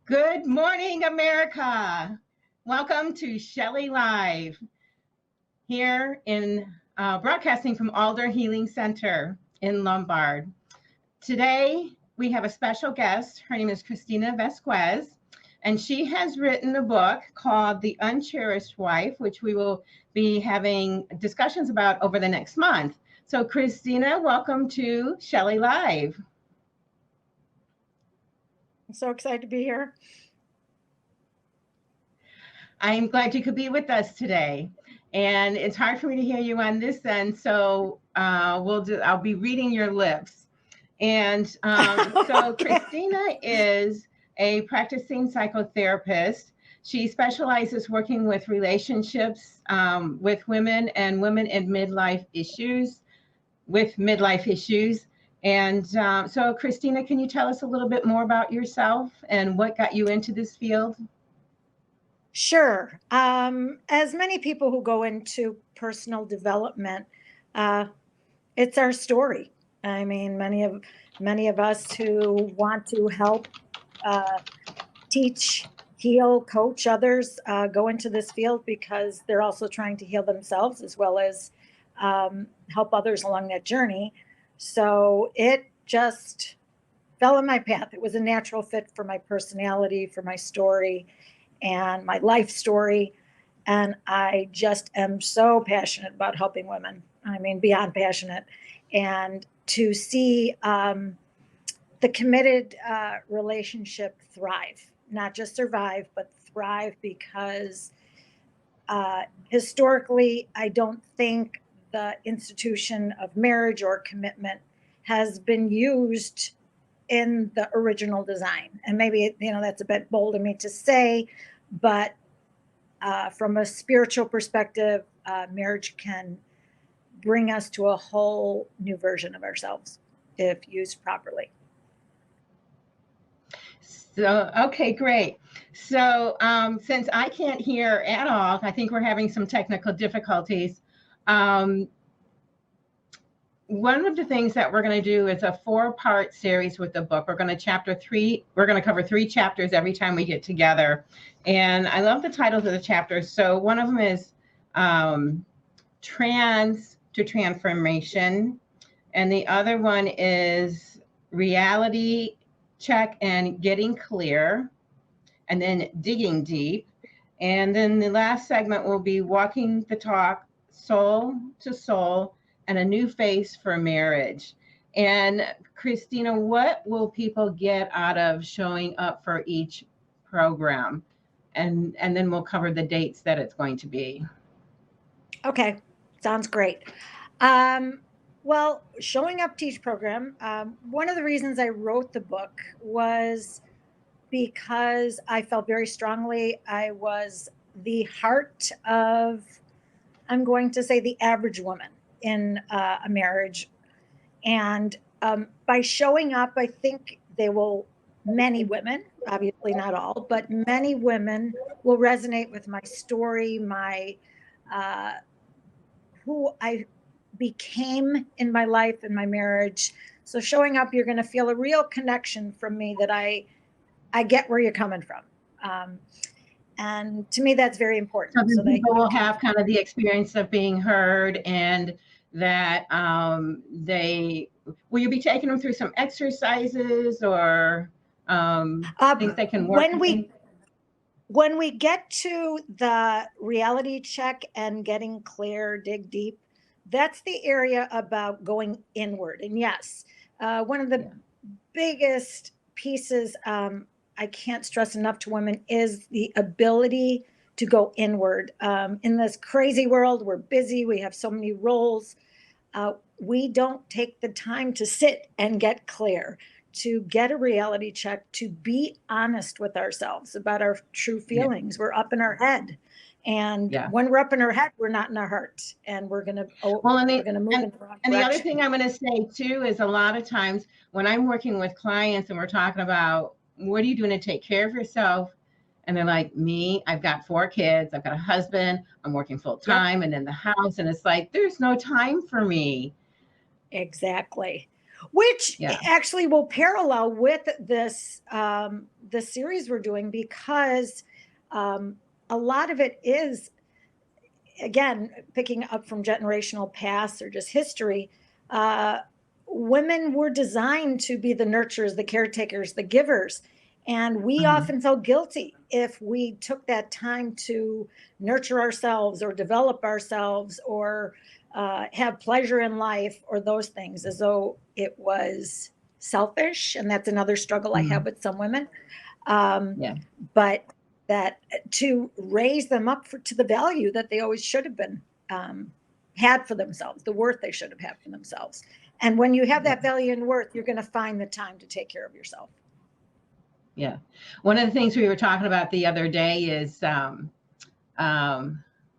Good morning, America. Welcome to Shellie Live here in broadcasting from Alder Healing Center in Lombard. Today, we have a special guest. Her name is Christina Vazquez, and she has written a book called The Uncherished Wife, which we will be having discussions about over the next month. So, Christina, welcome to Shellie Live. I'm so excited to be here. I'm glad you could be with us today. And it's hard for me to hear you on this end, so I'll be reading your lips. And so Christina is a practicing psychotherapist. She specializes working with relationships with women and women in midlife issues, And so, Christina, can you tell us a little bit more about yourself and what got you into this field? Sure. As many people who go into personal development, it's our story. I mean, many of us who want to help teach, heal, coach others go into this field because they're also trying to heal themselves as well as help others along that journey. So it just fell in my path. It was a natural fit for my personality, for my story, and my life story. And I just am so passionate about helping women. I mean, beyond passionate. And to see the committed relationship thrive, not just survive, but thrive, because historically, I don't think the institution of marriage or commitment has been used in the original design. And maybe, that's a bit bold of me to say, but from a spiritual perspective, marriage can bring us to a whole new version of ourselves if used properly. So, okay, great. So since I can't hear at all, I think we're having some technical difficulties. One of the things that we're going to do is a 4-part series with the book. We're going to cover 3 chapters every time we get together. And I love the titles of the chapters. So one of them is Trans to Transformation. And the other one is Reality Check and Getting Clear. And then Digging Deep. And then the last segment will be Walking the Talk, Soul to Soul, and a New Face for Marriage. And Christina, what will people get out of showing up for each program? And then we'll cover the dates that it's going to be. Okay, sounds great. Well, showing up to each program, one of the reasons I wrote the book was because I felt very strongly I was the heart of, I'm going to say, the average woman in a marriage. And by showing up, I think many women, obviously not all, but many women will resonate with my story, my who I became in my life and my marriage. So showing up, you're going to feel a real connection from me that I get where you're coming from. And to me, that's very important. So people will have kind of the experience of being heard, and that will you be taking them through some exercises or things they can work when we get to the reality check and getting clear, dig deep, that's the area about going inward. And yes, one of the biggest pieces I can't stress enough to women is the ability to go inward. In this crazy world, we're busy, we have so many roles. We don't take the time to sit and get clear, to get a reality check, to be honest with ourselves about our true feelings. We're up in our head. And when we're up in our head, we're not in our heart, and we're going to move in the wrong direction. And the other thing I'm going to say too is a lot of times when I'm working with clients and we're talking about what are you doing to take care of yourself, and they're like, me, I've got 4 kids, I've got a husband, I'm working full time and in the house, and it's like there's no time for me. Exactly. which Yeah. actually will parallel with this the series we're doing, because a lot of it is, again, picking up from generational past or just history. Women were designed to be the nurturers, the caretakers, the givers, and we often felt guilty if we took that time to nurture ourselves or develop ourselves or have pleasure in life or those things, as though it was selfish. And that's another struggle I have with some women. Yeah. But that to raise them up to the value that they always should have been had for themselves, the worth they should have had for themselves. And when you have that value and worth, you're going to find the time to take care of yourself. Yeah. One of the things we were talking about the other day is,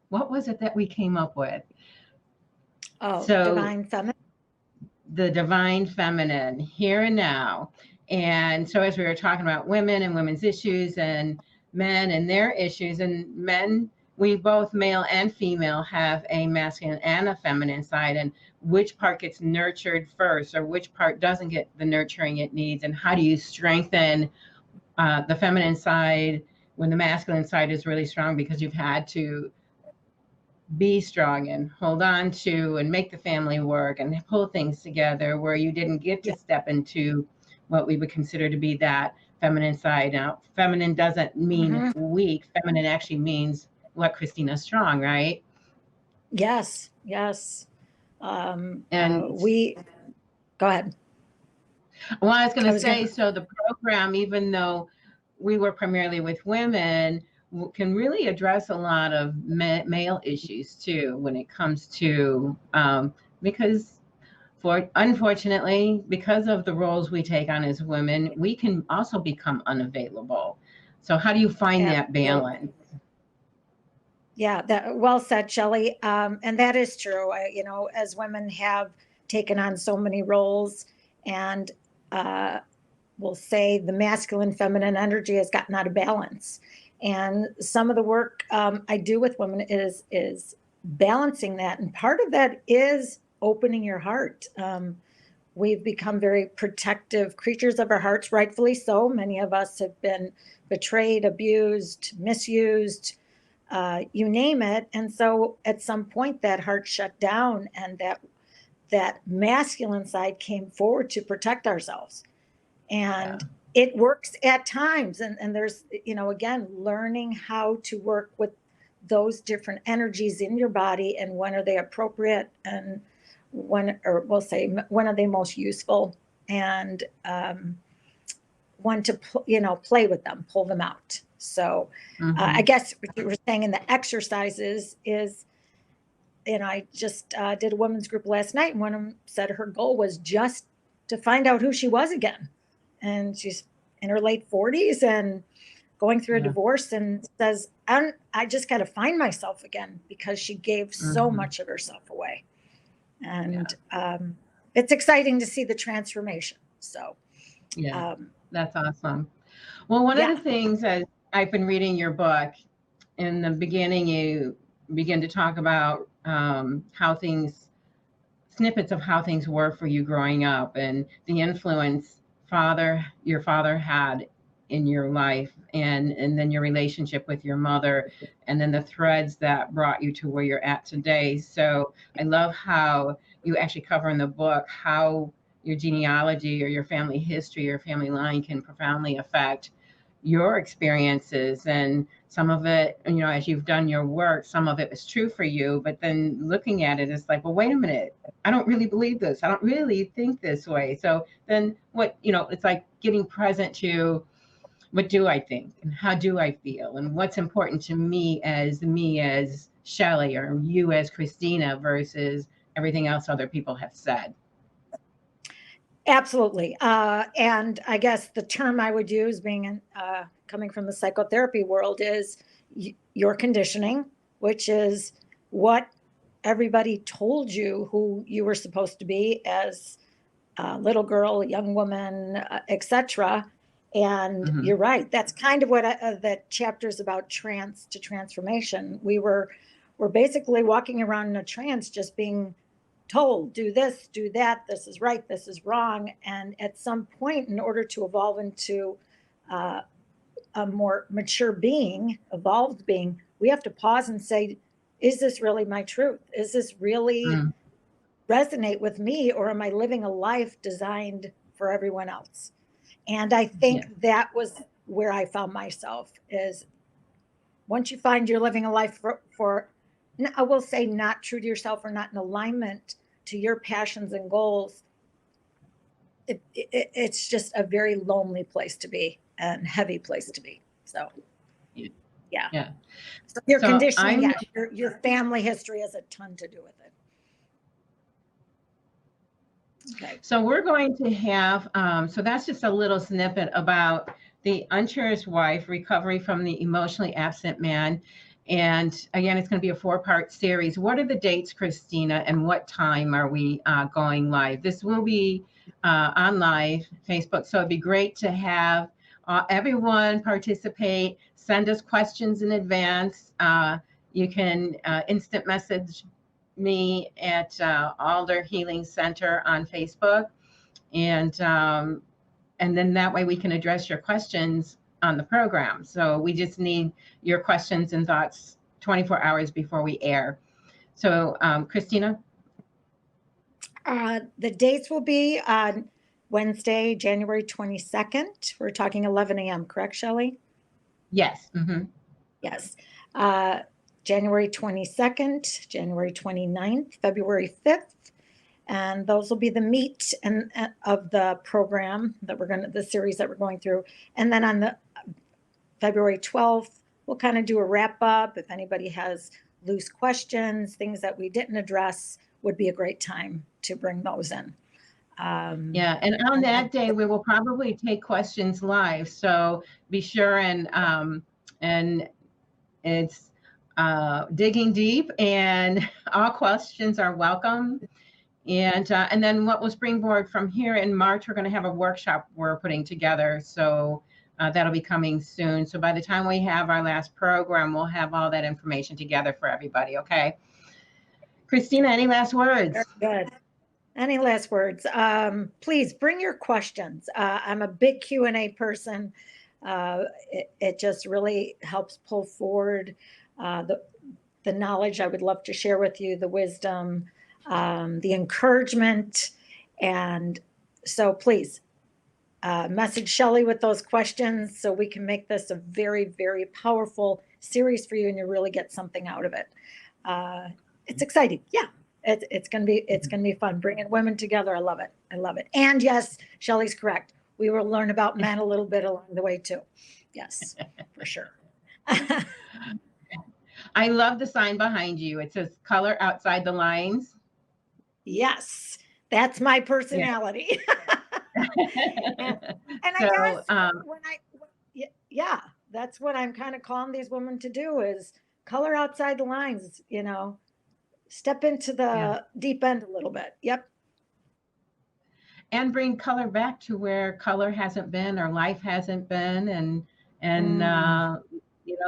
what was it that we came up with? Oh, So, divine feminine. The divine feminine, here and now. And so as we were talking about women and women's issues and men and their issues, and men, we both, male and female, have a masculine and a feminine side, and which part gets nurtured first or which part doesn't get the nurturing it needs, and how do you strengthen the feminine side when the masculine side is really strong, because you've had to be strong and hold on to and make the family work and pull things together, where you didn't get to step into what we would consider to be that feminine side. Now, feminine doesn't mean weak. Feminine actually means what, Christina? Strong, right? Yes, yes. And go ahead. Well, I was going to say, so the program, even though we were primarily with women, can really address a lot of male issues too, when it comes to, because unfortunately, because of the roles we take on as women, we can also become unavailable. So how do you find that balance? Yeah, that well said, Shellie. And that is true. As women have taken on so many roles, and we'll say the masculine, feminine energy has gotten out of balance. And some of the work I do with women is balancing that. And part of that is opening your heart. We've become very protective creatures of our hearts, rightfully so. Many of us have been betrayed, abused, misused, you name it. And so at some point that heart shut down, and that masculine side came forward to protect ourselves. And it works at times. And there's, again, learning how to work with those different energies in your body, and when are they appropriate, and when are they most useful, and when to, play with them, pull them out. So I guess what you were saying in the exercises is, and I just did a women's group last night, and one of them said her goal was just to find out who she was again. And she's in her late 40s and going through a divorce, and says, I just got to find myself again, because she gave so much of herself away. And it's exciting to see the transformation. So that's awesome. Well, one of the things that I've been reading your book, in the beginning, you begin to talk about snippets of how things were for you growing up, and the influence your father had in your life, and then your relationship with your mother, and then the threads that brought you to where you're at today. So I love how you actually cover in the book how your genealogy or your family history or family line can profoundly affect your experiences. And some of it, as you've done your work, some of it is true for you, but then looking at it, it's like, well, wait a minute, I don't really believe this. I don't really think this way. So then what, it's like getting present to, what do I think, and how do I feel, and what's important to me as Shellie, or you as Christina, versus everything else other people have said. Absolutely. And I guess the term I would use, being coming from the psychotherapy world, is your conditioning, which is what everybody told you who you were supposed to be as a little girl, a young woman, etc. And you're right. That's kind of what that chapter is about, trance to transformation. We're basically walking around in a trance, just being told, do this, do that, this is right, this is wrong. And at some point, in order to evolve into a more mature being, evolved being, we have to pause and say, is this really my truth? Is this really resonate with me, or am I living a life designed for everyone else? And I think that was where I found myself, is once you find you're living a life for, I will say, not true to yourself or not in alignment to your passions and goals, it's just a very lonely place to be and heavy place to be. So, yeah. So your conditioning, yes, your family history has a ton to do with it. Okay. So we're going to have, so that's just a little snippet about the Uncherished Wife, Recovery from the Emotionally Absent Man. And again, it's going to be a 4-part series. What are the dates, Christina, and what time are we going live? This will be on live Facebook. So it'd be great to have everyone participate. Send us questions in advance. You can instant message me at Alder Healing Center on Facebook. And then that way we can address your questions on the program. So we just need your questions and thoughts 24 hours before we air. So Christina? The dates will be on Wednesday, January 22nd. We're talking 11 a.m., correct, Shellie? Yes. Yes. January 22nd, January 29th, February 5th. And those will be the meat of the program that the series that we're going through. And then on the February 12th, we'll kind of do a wrap up. If anybody has loose questions, things that we didn't address, would be a great time to bring those in. And on that day, we will probably take questions live. So be sure and it's digging deep, and all questions are welcome. And then what will springboard from here in March, we're going to have a workshop we're putting together. So that'll be coming soon. So by the time we have our last program, we'll have all that information together for everybody. Okay. Christina, any last words? Very good. Any last words? Please bring your questions. I'm a big Q&A person. It just really helps pull forward the knowledge I would love to share with you, the wisdom, the encouragement. And so please message Shellie with those questions so we can make this a very, very powerful series for you and you really get something out of it. It's exciting. Yeah. It's going to be fun bringing women together. I love it. I love it. And yes, Shelley's correct. We will learn about men a little bit along the way too. Yes, for sure. I love the sign behind you. It says color outside the lines. Yes, that's my personality. and so, I guess that's what I'm kind of calling these women to do, is color outside the lines, step into the deep end a little bit. Yep. And bring color back to where color hasn't been or life hasn't been.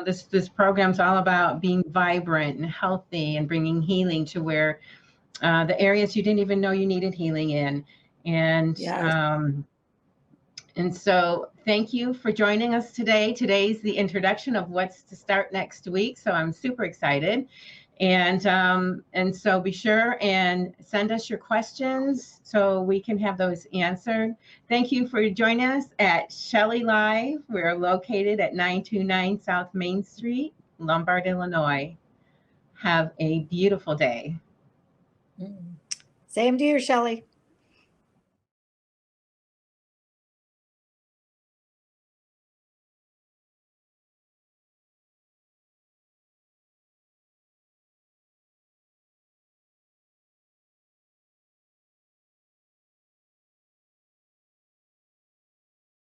This program's all about being vibrant and healthy and bringing healing to where the areas you didn't even know you needed healing in. And so thank you for joining us today. Today's the introduction of what's to start next week. So I'm super excited. And so be sure and send us your questions so we can have those answered. Thank you for joining us at Shellie Live. We're located at 929 South Main Street, Lombard, Illinois. Have a beautiful day. Same to you, Shellie.